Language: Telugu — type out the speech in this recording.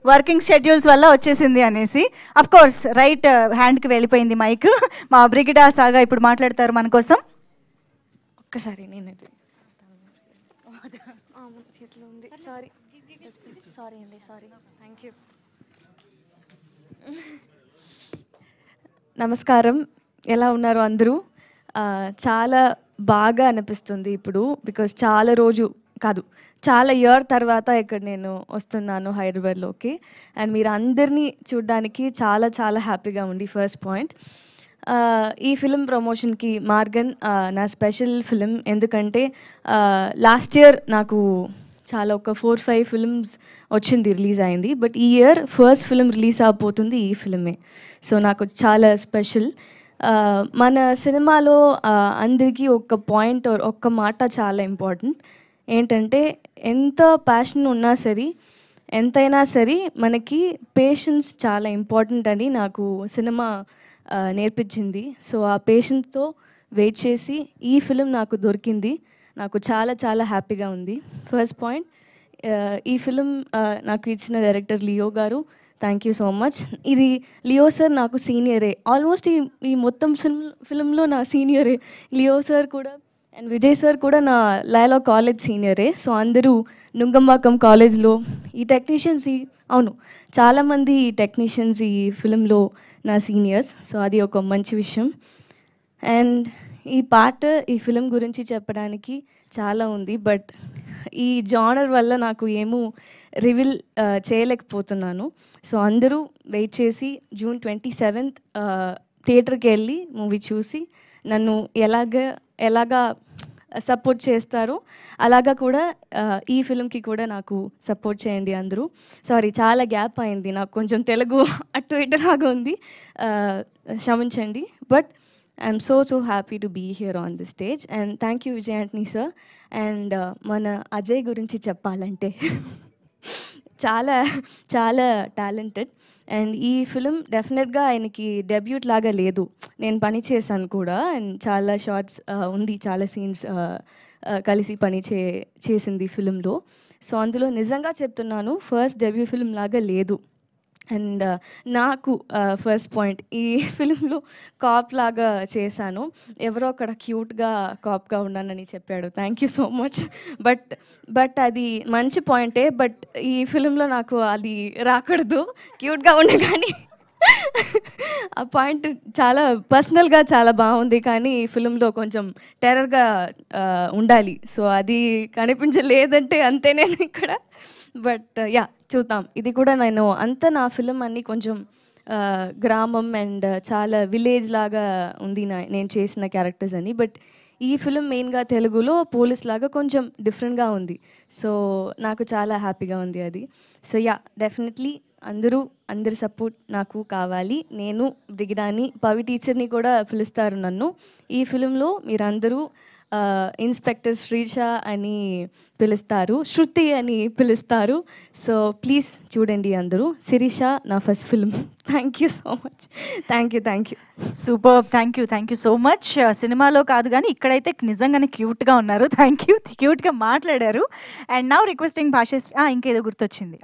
వర్కింగ్ షెడ్యూల్స్ వల్ల వచ్చేసింది అనేసి. అఫ్ కోర్స్ రైట్ హ్యాండ్కి వెళ్ళిపోయింది మైక్. మా బ్రిగిడా సాగా ఇప్పుడు మాట్లాడతారు మన కోసం. ఒక్కసారి నేనైతే చేతిలో ఉంది. సారీ సారీ అండి, సారీ. Thank you. నమస్కారం, ఎలా ఉన్నారు అందరూ? చాలా బాగా అనిపిస్తుంది ఇప్పుడు, బికాజ్ చాలా రోజు కాదు, చాలా ఇయర్ తర్వాత ఇక్కడ నేను వస్తున్నాను హైదరాబాద్లోకి. అండ్ మీరు అందరినీ చూడడానికి చాలా చాలా హ్యాపీగా ఉంది. ఫస్ట్ పాయింట్, ఈ ఫిలిం ప్రమోషన్కి మార్గన్ నా స్పెషల్ ఫిలిం. ఎందుకంటే లాస్ట్ ఇయర్ నాకు చాలా ఒక 4-5 ఫిల్మ్స్ వచ్చింది, రిలీజ్ అయింది. బట్ ఈ ఇయర్ ఫస్ట్ ఫిలిం రిలీజ్ అవబోతుంది ఈ ఫిలిమే. సో నాకు చాలా స్పెషల్. మన సినిమాలో అందరికీ ఒక పాయింట్ ఒక్క మాట చాలా ఇంపార్టెంట్. ఏంటంటే ఎంత ప్యాషన్ ఉన్నా సరే, ఎంతైనా సరే మనకి పేషెన్స్ చాలా ఇంపార్టెంట్ అని నాకు సినిమా నేర్పించింది. సో ఆ పేషెన్స్తో వెయిట్ చేసి ఈ ఫిలిం నాకు దొరికింది. నాకు చాలా చాలా హ్యాపీగా ఉంది. ఫస్ట్ పాయింట్, ఈ ఫిలిం నాకు ఇచ్చిన డైరెక్టర్ లియో గారు, థ్యాంక్ యూ సో మచ్. ఇది లియో సార్ నాకు సీనియరే, ఆల్మోస్ట్ ఈ మొత్తం ఫిలింలో నా సీనియరే. లియో సార్ కూడా అండ్ విజయ్ సార్ కూడా నా లయలా కాలేజ్ సీనియరే. సో అందరూ నుంగంబాకం కాలేజ్లో ఈ టెక్నీషియన్స్, అవును చాలామంది టెక్నీషియన్స్ ఈ ఫిలింలో నా సీనియర్స్. సో అది ఒక మంచి విషయం. అండ్ ఈ పాట, ఈ ఫిలిం గురించి చెప్పడానికి చాలా ఉంది, బట్ ఈ జానర్ వల్ల నాకు ఏమో రివీల్ చేయలేకపోతున్నాను. సో అందరూ వెయిట్ చేసి June 27th థియేటర్కి వెళ్ళి మూవీ చూసి నన్ను ఎలాగా సపోర్ట్ చేస్తారో అలాగా కూడా ఈ ఫిలింకి కూడా నాకు సపోర్ట్ చేయండి అందరూ. సారీ, చాలా గ్యాప్ అయింది, నాకు కొంచెం తెలుగు అటు ఇటులాగా ఉంది, క్షమించండి. But I'm so happy to be here on the stage. And thank you Vijay Antony sir. And మన అజయ్ గురించి చెప్పాలంటే చాలా చాలా టాలెంటెడ్. అండ్ ఈ ఫిలిం డెఫినెట్గా ఆయనకి డెబ్యూట్ లాగా లేదు, నేను పని చేశాను కూడా. అండ్ చాలా షార్ట్స్ ఉంది, చాలా సీన్స్ కలిసి చేసింది ఫిలింలో. సో అందులో నిజంగా చెప్తున్నాను, ఫస్ట్ డెబ్యూ ఫిలిం లాగా లేదు. అండ్ నాకు ఫస్ట్ పాయింట్, ఈ ఫిలింలో కాప్ లాగా చేశాను. ఎవరో అక్కడ క్యూట్గా కాప్గా ఉన్నానని చెప్పాడు, thank you so much. But అది మంచి పాయింటే, బట్ ఈ ఫిలింలో నాకు అది రాకూడదు, క్యూట్గా ఉండే. కానీ ఆ పాయింట్ చాలా పర్సనల్గా చాలా బాగుంది, కానీ ఈ ఫిలింలో కొంచెం టెర్రర్గా ఉండాలి. సో అది కనిపించలేదంటే అంతే నేను ఇక్కడ. బట్ యా, చూద్దాం. ఇది కూడా నేను నా ఫిలిం అన్నీ కొంచెం గ్రామం అండ్ చాలా విలేజ్ లాగా ఉంది నేను చేసిన క్యారెక్టర్స్ అని. బట్ ఈ ఫిలిం మెయిన్గా తెలుగులో పోలీస్ లాగా కొంచెం డిఫరెంట్గా ఉంది. సో నాకు చాలా హ్యాపీగా ఉంది అది. సో యా, డెఫినెట్లీ అందరి సపోర్ట్ నాకు కావాలి. నేను బ్రిగిడాని, పవి టీచర్ని కూడా పిలుస్తారు నన్ను. ఈ ఫిలింలో మీరందరూ ఇన్స్పెక్టర్ శ్రీష అని పిలుస్తారు, శృతి అని పిలుస్తారు. సో ప్లీజ్ చూడండి అందరూ. శిరీష నా first film. Thank you so much. Thank you. Super, thank you so much. సినిమాలో కాదు కానీ ఇక్కడైతే నిజంగానే క్యూట్గా ఉన్నారు. థ్యాంక్ యూ, క్యూట్గా మాట్లాడారు. అండ్ నౌ రిక్వెస్టింగ్ భాష, ఇంకేదో గుర్తొచ్చింది.